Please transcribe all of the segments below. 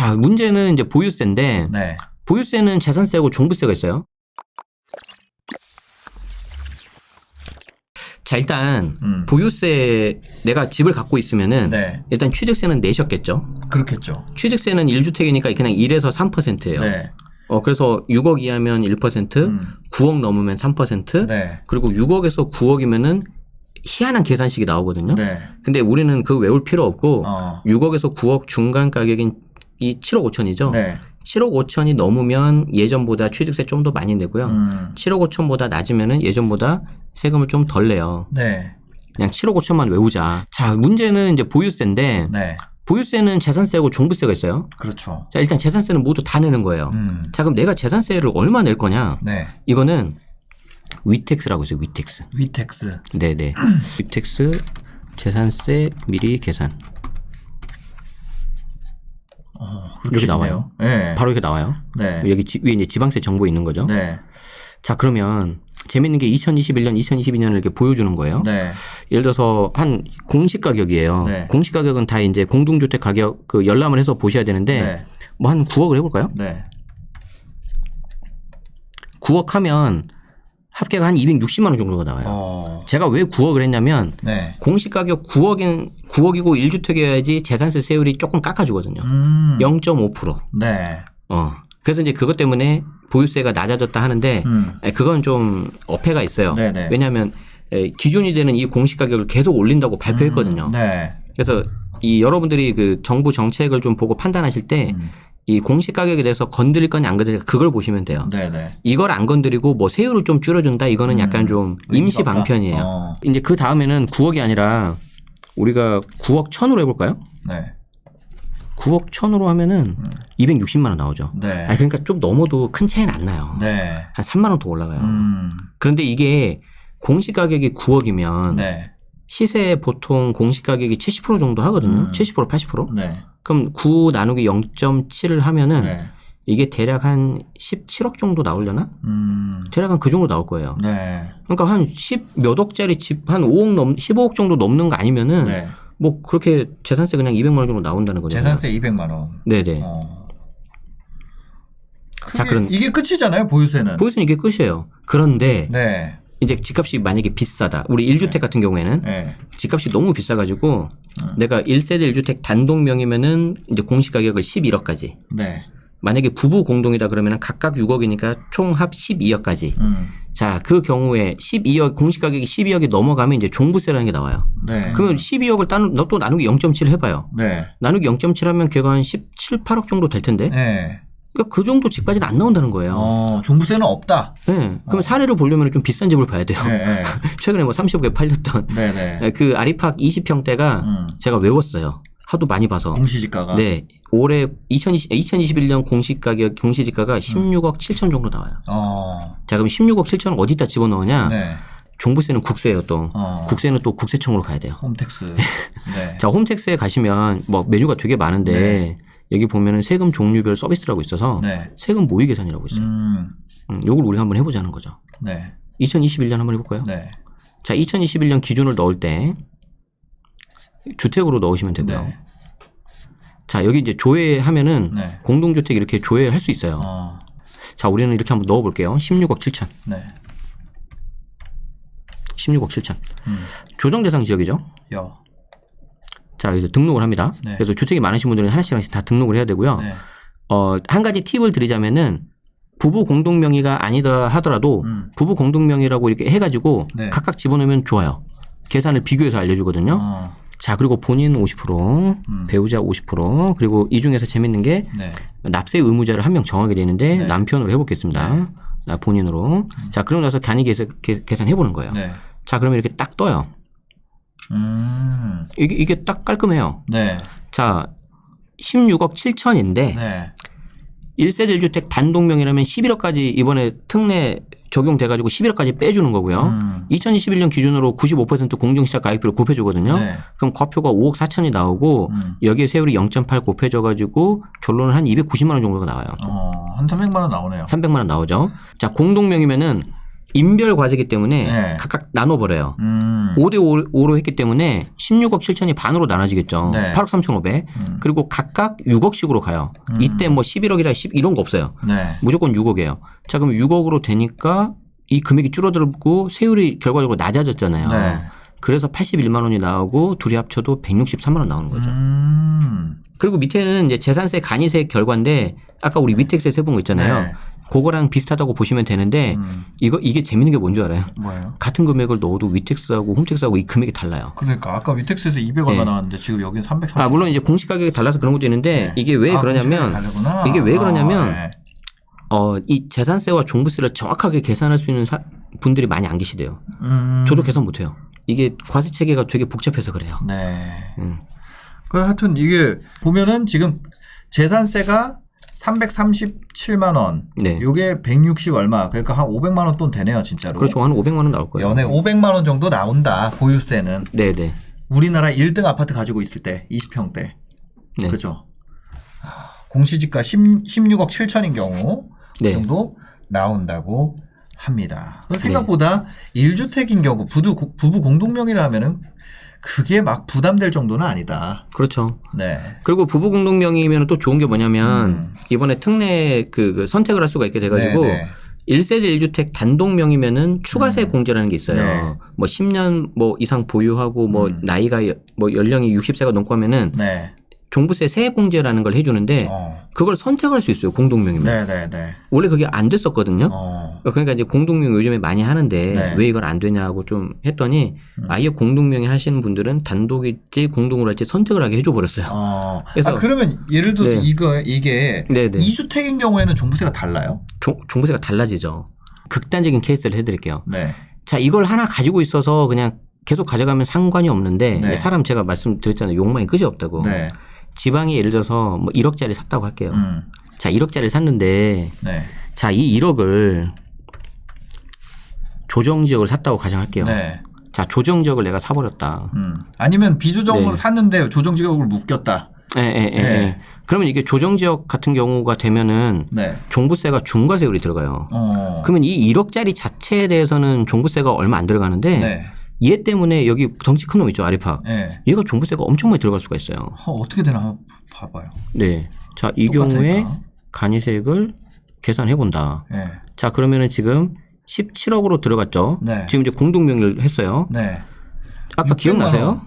자, 문제는 이제 보유세인데 네. 보유세는 재산세하고 종부세가 있어요. 자, 일단 보유세 내가 집을 갖고 있으면은 네. 일단 취득세는 내셨겠죠. 그렇겠죠. 취득세는 1주택이니까 그냥 1에서 3%예요. 네. 그래서 6억 이하면 1%, 9억 넘으면 3%, 네. 그리고 6억에서 9억이면은 희한한 계산식이 나오거든요. 네. 근데 우리는 그거 외울 필요 없고 6억에서 9억 중간 가격인 이 7억 5천이죠. 네. 7억 5천이 넘으면 예전보다 취득세 좀 더 많이 내고요. 7억 5천보다 낮으면은 예전보다 세금을 좀 덜 내요. 네. 그냥 7억 5천만 외우자. 자, 문제는 이제 보유세인데 네. 보유세는 재산세하고 종부세가 있어요. 그렇죠. 자, 일단 재산세는 모두 다 내는 거예요. 자, 그럼 내가 재산세를 얼마 낼 거냐? 네. 이거는 위택스라고 있어요. 위택스. 위택스. 네네. 위택스 재산세 미리 계산. 이렇게 나와요. 네. 바로 이렇게 나와요. 네. 여기 위에 이제 지방세 정보 있는 거죠. 네. 자, 그러면 재밌는 게 2021년, 2022년을 이렇게 보여주는 거예요. 네. 예를 들어서 한 공시 가격이에요. 네. 공시 가격은 다 이제 공동주택 가격 그 열람을 해서 보셔야 되는데 네. 뭐 한 9억을 해볼까요? 네. 9억 하면 합계가 한 260만 원 정도가 나와요. 제가 왜 9억을 했냐면 네. 공시 가격 9억이고 1주택이어야지 재산세 세율이 조금 깎아주거든요. 0.5%. 네. 그래서 이제 그것 때문에 보유세가 낮아졌다 하는데 그건 좀 어폐가 있어요. 네네. 왜냐하면 기준이 되는 이 공시 가격을 계속 올린다고 발표했거든요. 네. 그래서 이 여러분들이 그 정부 정책을 좀 보고 판단하실 때 이 공시 가격에 대해서 건드릴 거냐 안 건드릴 거냐 그걸 보시면 돼요. 네네. 이걸 안 건드리고 뭐 세율을 좀 줄여준다 이거는 약간 좀 임시 방편이에요. 이제 그 다음에는 9억이 아니라 우리가 9억 1,000으로 해볼까요? 네. 9억 1,000으로 하면은 260만 원 나오죠. 네. 그러니까 좀 넘어도 큰 차이는 안 나요. 네. 한 3만 원 더 올라가요. 그런데 이게 공시 가격이 9억이면 네. 시세 보통 공시 가격이 70% 정도 하거든요. 70% 80%? 네. 그럼 9 나누기 0.7을 하면은 네. 이게 대략 한 17억 정도 나오려나? 대략 한 그 정도 나올 거예요. 네. 그러니까 한 10 몇 억짜리 집 한 15억 정도 넘는 거 아니면은 네. 뭐 그렇게 재산세 그냥 200만 원 정도 나온다는 거죠. 재산세 200만 원. 네네. 자, 그럼 이게 끝이잖아요, 보유세는. 보유세는 이게 끝이에요. 그런데 네. 이제 집값이 만약에 비싸다. 우리 1주택 같은 경우에는 네. 집값이 너무 비싸가지고 내가 1세대 1주택 단독 명의면은 이제 공시 가격을 11억까지. 네. 만약에 부부 공동이다 그러면은 각각 6억이니까 총합 12억까지. 자, 그 경우에 12억 공시 가격이 12억이 넘어가면 이제 종부세라는 게 나와요. 네. 그러면 12억을 또 나누기 0.7 해봐요. 네. 나누기 0.7 하면 걔가 한 17, 8억 정도 될 텐데. 네. 그러니까 그 정도 집까지는 안 나온다는 거예요. 종부세는 없다. 네. 그럼 사례를 보려면 좀 비싼 집을 봐야 돼요. 네. 네. 최근에 뭐 30억에 팔렸던 네네. 그 아리팍 20평대가 제가 외웠어요. 하도 많이 봐서. 공시지가가. 네. 올해 2021년 공시지가가 16억 7천 정도 나와요. 자, 그럼 16억 7천을 어디다 집어넣으냐? 네. 종부세는 국세예요 또. 국세는 또 국세청으로 가야 돼요. 홈택스. 네. 자, 홈택스에 가시면 뭐 메뉴가 되게 많은데 네. 여기 보면은 세금 종류별 서비스라고 있어서 네. 세금 모의 계산이라고 있어요. 요걸 우리가 한번 해보자는 거죠. 네. 2021년 한번 해볼까요? 네. 자, 2021년 기준을 넣을 때 주택으로 넣으시면 되고요. 네. 자, 여기 이제 조회하면은 네. 공동주택 이렇게 조회할 수 있어요. 자, 우리는 이렇게 한번 넣어볼게요. 16억 7천. 네. 16억 7천. 조정 대상 지역이죠. 여. 자, 여기서 등록을 합니다. 네. 그래서 주택이 많으신 분들은 하나씩 다 등록을 해야 되고요. 네. 한 가지 팁을 드리자면은 부부 공동 명의가 아니다 하더라도 부부 공동 명의라고 이렇게 해가지고 네. 각각 집어넣으면 좋아요. 계산을 비교해서 알려주거든요. 자, 그리고 본인 50%, 배우자 50%, 그리고 이 중에서 재밌는 게 네. 납세 의무자를 한 명 정하게 되는데 네. 남편으로 해보겠습니다. 본인으로. 자, 그러고 나서 간이 계산해보는 거예요. 네. 자, 그러면 이렇게 딱 떠요. 이게 딱 깔끔해요. 네. 자, 16억 7천인데 네. 1세대 1주택 단독 명의라면 11억까지 이번에 특례 적용돼가지고 11억까지 빼주는 거고요. 2021년 기준으로 95% 공정시작 가입비를 곱해주거든요. 네. 그럼 과표가 5억 4천이 나오고 여기에 세율이 0.8 곱해져가지고 결론은 한 290만 원 정도가 나와요. 한 300만 원 나오네요. 300만 원 나오죠. 자, 공동 명의면은 인별 과세기 때문에 네. 각각 나눠버려요. 5대 5로 했기 때문에 16억 7천이 반으로 나눠지겠죠. 네. 8억 3,500. 그리고 각각 6억씩으로 가요. 이때 뭐 11억이라 10 이런 거 없어요. 네. 무조건 6억이에요. 자, 그럼 6억으로 되니까 이 금액이 줄어들고 세율이 결과적으로 낮아졌잖아요. 네. 그래서 81만 원이 나오고 둘이 합쳐도 163만 원 나오는 거죠. 그리고 밑에는 이제 재산세 간이세 결과인데 아까 우리 위택세 세본 거 있잖아요. 네. 그거랑 비슷하다고 보시면 되는데 이게 재밌는 게 뭔지 알아요? 뭐예요? 같은 금액을 넣어도 위택스하고 홈택스하고 이 금액이 달라요. 그러니까 아까 위택스에서 200 얼마 네. 나왔는데 지금 여기는 330. 아, 물론 이제 공시 가격이 달라서 그런 것도 있는데 네. 이게 왜 그러냐면 이게 왜 그러냐면 네. 이 재산세와 종부세를 정확하게 계산할 수 있는 분들이 많이 안 계시대요. 저도 계산 못 해요. 이게 과세 체계가 되게 복잡해서 그래요. 네. 그 하여튼 이게 보면은 지금 재산세가 337만 원. 네. 요게 160 얼마. 그러니까 한 500만 원 돈 되네요, 진짜로. 그렇죠. 한 500만 원 나올 거예요. 연에 500만 원 정도 나온다. 보유세는. 네네. 우리나라 1등 아파트 가지고 있을 때 20평대. 네. 그죠? 공시지가 16억 7천인 경우 네. 그 정도 나온다고 합니다. 생각보다 1주택인 경우 부부 공동명의를 하면은 그게 막 부담될 정도는 아니다. 그렇죠. 네. 그리고 부부 공동명의면 또 좋은 게 뭐냐면 이번에 특례 그 선택을 할 수가 있게 돼가지고 네네. 1세대 1주택 단독 명의면은 추가세 공제라는 게 있어요. 네. 뭐 10년 뭐 이상 보유하고 뭐 나이가 뭐 연령이 60세가 넘고 하면은 네. 종부세 세액 공제라는 걸 해주는데 그걸 선택할 수 있어요. 공동명의면. 네네네. 원래 그게 안 됐었거든요. 그러니까 이제 공동명의 요즘에 많이 하는데 네. 왜 이걸 안 되냐고 좀 했더니 아예 공동명의 하시는 분들은 단독일지 공동으로 할지 선택을 하게 해줘버렸어요. 그래서 그러면 예를 들어서 네. 이게 네네. 2주택인 경우에는 종부세가 달라요? 종부세가 달라지죠. 극단적인 케이스를 해드릴게요. 네. 자, 이걸 하나 가지고 있어서 그냥 계속 가져가면 상관이 없는데 네. 사람 제가 말씀드렸잖아요. 욕망이 끝이 없다고. 네. 지방에 예를 들어서 뭐 1억짜리 샀다고 할게요. 자, 1억짜리 샀는데 네. 자, 이 1억을 조정지역을 샀다고 가정할게요. 네. 자, 조정지역을 내가 사버렸다. 아니면 비조정으로 네. 샀는데 조정지역을 묶였다. 네. 그러면 이게 조정지역 같은 경우가 되면은 네. 종부세가 중과세율이 들어가요. 그러면 이 1억짜리 자체에 대해서는 종부세가 얼마 안 들어가는데 네. 얘 때문에 여기 덩치 큰 놈 있죠, 아리팍. 네. 얘가 종부세가 엄청 많이 들어갈 수가 있어요. 어떻게 되나 한번 봐봐요. 네. 자, 이 똑같으니까. 경우에 간이세액을 계산해 본다. 네. 자, 그러면은 지금 17억으로 들어갔죠. 네. 지금 이제 공동명의를 했어요. 네. 아까 600만 기억나세요? 원.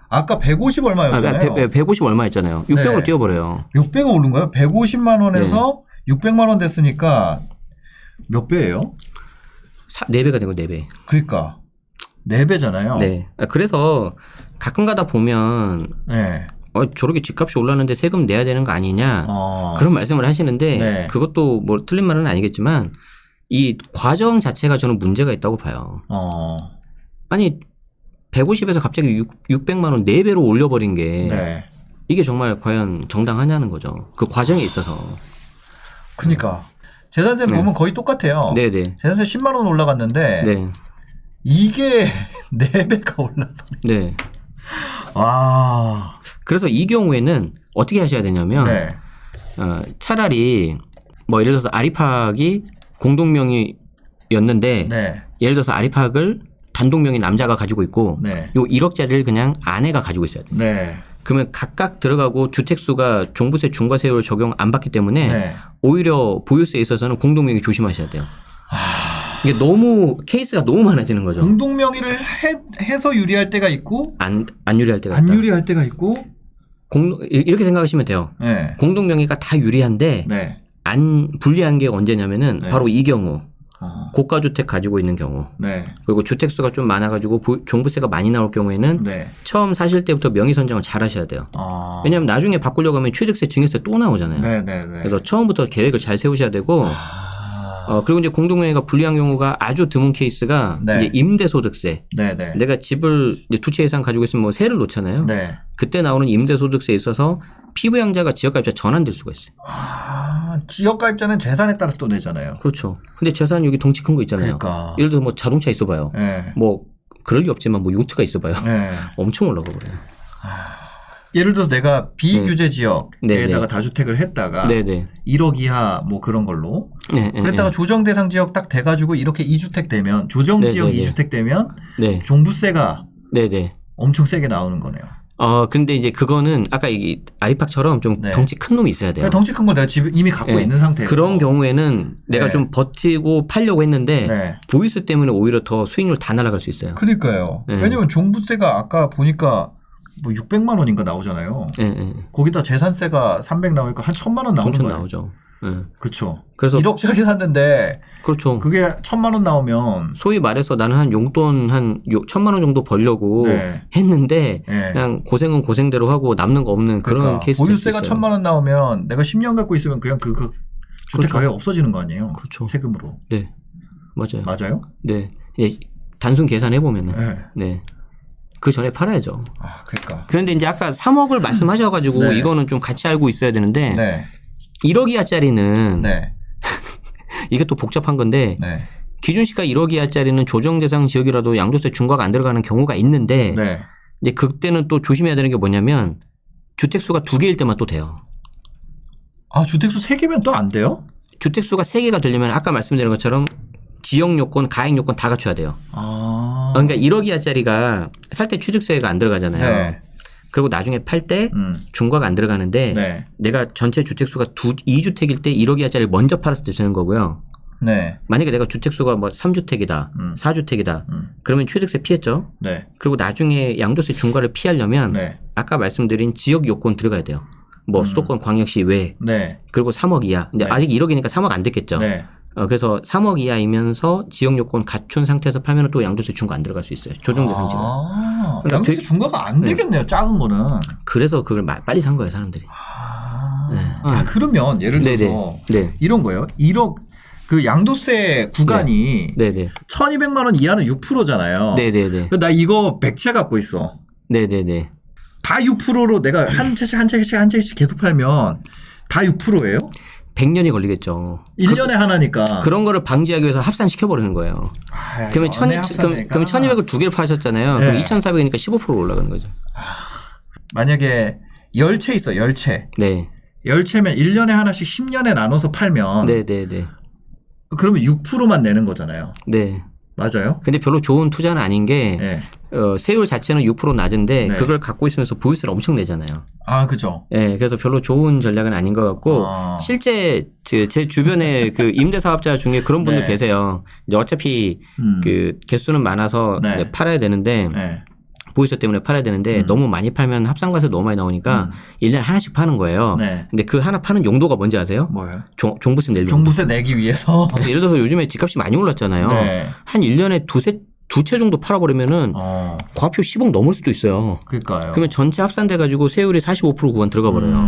아까 150 얼마였잖아요. 150 얼마 했잖아요. 600으로 네. 띄워버려요. 600원 오른 거예요? 150만 원에서 600만 원 됐으니까 몇 배예요? 4배가 된 거 4배. 그러니까 4배잖아요. 네. 그래서 가끔 가다 보면 네. 저렇게 집값이 올랐는데 세금 내야 되는 거 아니냐 그런 말씀을 하시는데 네. 그것도 뭐 틀린 말은 아니겠지만 이 과정 자체가 저는 문제가 있다고 봐요. 아니 150에서 갑자기 600만 원 4배로 올려버린 게 네. 이게 정말 과연 정당하냐는 거죠. 그 과정에 있어서. 그러니까 재산세 보면 거의 똑같아요. 네네. 재산세 10만 원 올라갔는데 네. 이게 4배가 올라버린. 네. 와. 그래서 이 경우에는 어떻게 하셔야 되냐면 네. 차라리 뭐 예를 들어서 아리팍이 공동명의였는데 네. 예를 들어서 아리팍을 단독명의 남자가 가지고 있고 네. 요 1억짜리를 그냥 아내가 가지고 있어야 돼요. 네. 그러면 각각 들어가고 주택수가 종부세 중과세율 적용 안 받기 때문에 네. 오히려 보유세에 있어서는 공동명의 조심하셔야 돼요. 이게 너무 케이스가 너무 많아지는 거죠. 공동명의를 해서 유리할 때가 있고 안 유리할 때가 안 있다. 유리할 때가 있고 이렇게 생각하시면 돼요. 네. 공동명의가 다 유리한데 네. 안 불리한 게 언제냐면은 네. 바로 이 경우. 고가주택 가지고 있는 경우. 네. 그리고 주택수가 좀 많아가지고 종부세가 많이 나올 경우에는 네. 처음 사실 때부터 명의 선정을 잘 하셔야 돼요. 왜냐하면 나중에 바꾸려고 하면 취득세, 증여세 또 나오잖아요. 네, 네, 네. 그래서 처음부터 계획을 잘 세우셔야 되고 그리고 이제 공동명의가 불리한 경우가 아주 드문 케이스가 네. 이제 임대소득세. 네, 네. 내가 집을 이제 2채 이상 가지고 있으면 뭐 세를 놓잖아요. 네. 그때 나오는 임대소득세에 있어서 피부양자가 지역가입자 전환될 수가 있어요. 지역가입자는 재산에 따라 또 내잖아요. 그렇죠. 근데 재산 여기 덩치 큰 거 있잖아요. 그러니까. 예를 들어 뭐 자동차 있어봐요. 네. 뭐 그럴 리 없지만 뭐 용트가 있어봐요. 네. 엄청 올라가 버려요. 예를 들어서 내가 비규제 네. 지역에다가 네. 다주택을 했다가 네네. 1억 이하 뭐 그런 걸로 네. 그랬다가 조정 대상 지역 딱 돼가지고 이렇게 2주택 되면 조정 네. 지역 네. 2주택 되면 네. 종부세가 네네. 엄청 세게 나오는 거네요. 근데 이제 그거는 아까 이 아리팍처럼 좀 네. 덩치 큰 놈이 있어야 돼요. 그러니까 덩치 큰 걸 내가 집에 이미 갖고 네. 있는 상태에서 그런 경우에는 내가 네. 좀 버티고 팔려고 했는데 네. 보유세 때문에 오히려 더 수익률 다 날아갈 수 있어요. 그러니까요. 네. 왜냐면 종부세가 아까 보니까 뭐 600만 원인가 나오잖아요. 네. 거기다 재산세가 300 나오니까 한 1000만 원 나오는 엄청 거예요. 나오죠. 네. 그렇죠. 그래서 1억짜리 샀는데 그렇죠. 그게 1000만 원 나오면 소위 말해서 나는 한 용돈 한 1000만 원 정도 벌려고 네. 했는데 네. 그냥 고생은 고생대로 하고 남는 거 없는 그런 그러니까 케이스 될수 보유세가 있어요. 1000만 원 나오면 내가 10년 갖고 있으면 그냥 그 주택 그렇죠. 가격 없어지는 거 아니에요? 그렇죠. 세금으로. 네. 맞아요. 맞아요? 네. 예, 단순 계산해 보면은 네. 네. 그 전에 팔아야죠. 아, 그러니까. 그런데 이제 아까 3억을 말씀하셔가지고 네. 이거는 좀 같이 알고 있어야 되는데 네. 1억 이하짜리는 네. 이게 또 복잡한 건데 네. 기준시가 1억 이하짜리는 조정 대상 지역이라도 양도세 중과가 안 들어가는 경우가 있는데 네. 이제 그때는 또 조심해야 되는 게 뭐냐면 주택수가 2개일 때만 또 돼요. 아, 주택수 3개면 또 안 돼요? 주택수가 3개가 되려면 아까 말씀드린 것처럼 지역 요건, 가액 요건 다 갖춰야 돼요. 아. 그러니까 1억 이하짜리가 살 때 취득세가 안 들어가잖아요. 네. 그리고 나중에 팔 때 중과가 안 들어가는데 네. 내가 전체 주택수가 2주택일 때 1억 이하짜리 먼저 팔았을 때 되는 거고요. 네. 만약에 내가 주택수가 뭐 3주택이다, 4주택이다. 그러면 취득세 피했죠. 네. 그리고 나중에 양도세 중과를 피하려면 네. 아까 말씀드린 지역 요건 들어가야 돼요. 뭐 수도권 광역시 외 네. 그리고 3억 이하. 근데 네. 아직 1억이니까 3억 안 됐겠죠. 네. 그래서 3억 이하이면서 지역 요건 갖춘 상태에서 팔면 또 양도세 중과 안 들어갈 수 있어요. 조정 대상 지역. 아. 그러니까 양도세 되게- 중과가 안 되겠네요. 작은 거는. 그래서 그걸 빨리 산 거예요, 사람들이. 아. 네. 아, 그러면 예를 들어서 네. 이런 거예요. 1억 그 양도세 구간이 네네. 1200만 원 이하는 6%잖아요. 네네네. 나 이거 100채 갖고 있어. 네네네. 다 6%로 내가 한 채씩 계속 팔면 다 6%예요? 100년이 걸리겠죠. 1년에 하나니까. 그런 거를 방지하기 위해서 합산시켜버리는 거예요. 아, 그러면 합산되니까. 1200을 두 개를 파셨잖아요. 네. 그럼 2400이니까 15% 올라가는 거죠. 만약에 10채 있어, 10채. 네. 10채면 1년에 하나씩 10년에 나눠서 팔면 네네네. 그러면 6%만 내는 거잖아요. 네. 맞아요? 근데 별로 좋은 투자는 아닌 게 네. 세율 자체는 6% 낮은데 네. 그걸 갖고 있으면서 보유세를 엄청 내잖아요. 아, 그죠. 예, 그래서 별로 좋은 전략은 아닌 것 같고 실제 제 주변에 그 임대 사업자 중에 그런 분들 네. 계세요. 이제 어차피 그 개수는 많아서 네. 이제 팔아야 되는데 네. 보유세 때문에 팔아야 되는데 너무 많이 팔면 합산가세 너무 많이 나오니까 1년에 하나씩 파는 거예요. 네. 근데 그 하나 파는 용도가 뭔지 아세요? 뭐예요? 종부세 낼 용도. 종부세 내기 위해서. 예를 들어서 요즘에 집값이 많이 올랐잖아요. 네. 한 1년에 두 채 정도 팔아버리면은 과표 10억 넘을 수도 있어요. 그러니까요. 그러면 전체 합산돼가지고 세율이 45% 구간 들어가 버려요.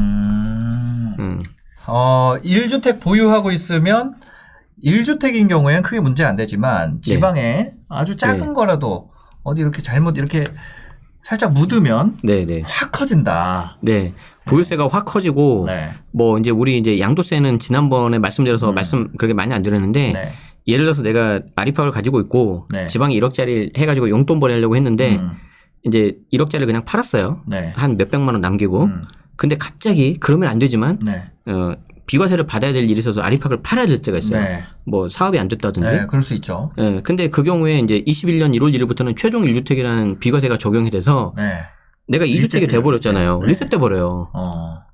1주택 보유하고 있으면 1주택인 경우에는 크게 문제 안 되지만 지방에 아주 작은 네. 거라도 어디 이렇게 잘못 이렇게 살짝 묻으면 네네. 확 커진다. 네. 보유세가 확 커지고 네. 뭐 이제 우리 이제 양도세는 지난번에 말씀드려서 말씀 그렇게 많이 안 드렸는데 네. 예를 들어서 내가 아리팍을 가지고 있고 네. 지방에 1억짜리 해가지고 용돈벌이 하려고 했는데 이제 1억짜리를 그냥 팔았어요. 네. 한 몇백만 원 남기고. 근데 갑자기 그러면 안 되지만 네. 비과세를 받아야 될 일이 있어서 아리팍을 팔아야 될 때가 있어요. 네. 뭐 사업이 안 됐다든지. 네, 그럴 수 있죠. 예, 근데 그 경우에 이제 21년 1월 1일부터는 최종 1주택이라는 비과세가 적용이 돼서 네. 내가 2주택이 돼버렸잖아요. 네. 리셋돼버려요.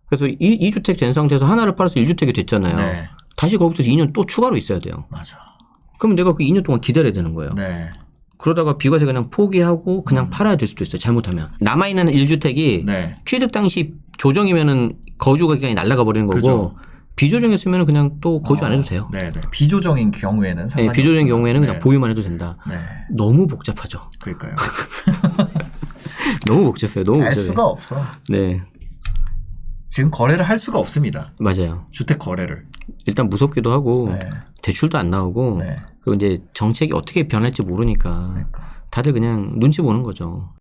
그래서 2주택 된 상태에서 하나를 팔아서 1주택이 됐잖아요. 네. 다시 거기서 2년 또 추가로 있어야 돼요. 맞아. 그럼 내가 그 2년 동안 기다려야 되는 거예요. 네. 그러다가 비과세 그냥 포기하고 그냥 팔아야 될 수도 있어요. 잘못하면. 남아있는 1주택이 네. 취득 당시 조정이면은 거주 기간이 날아가 버리는 거고 그죠. 비조정이었으면 그냥 또 거주 안 해도 돼요. 네, 네. 비조정인 경우에는 네, 상관이 비조정인 없어요. 경우에는 그냥 네. 보유만 해도 된다. 네. 너무 복잡하죠. 그러니까요. 너무 복잡해요. 너무 알 복잡해요. 수가 없어. 네, 지금 거래를 할 수가 없습니다. 맞아요. 주택 거래를. 일단 무섭기도 하고 네. 대출도 안 나오고 네. 그리고 이제 정책이 어떻게 변할지 모르니까 다들 그냥 눈치 보는 거죠.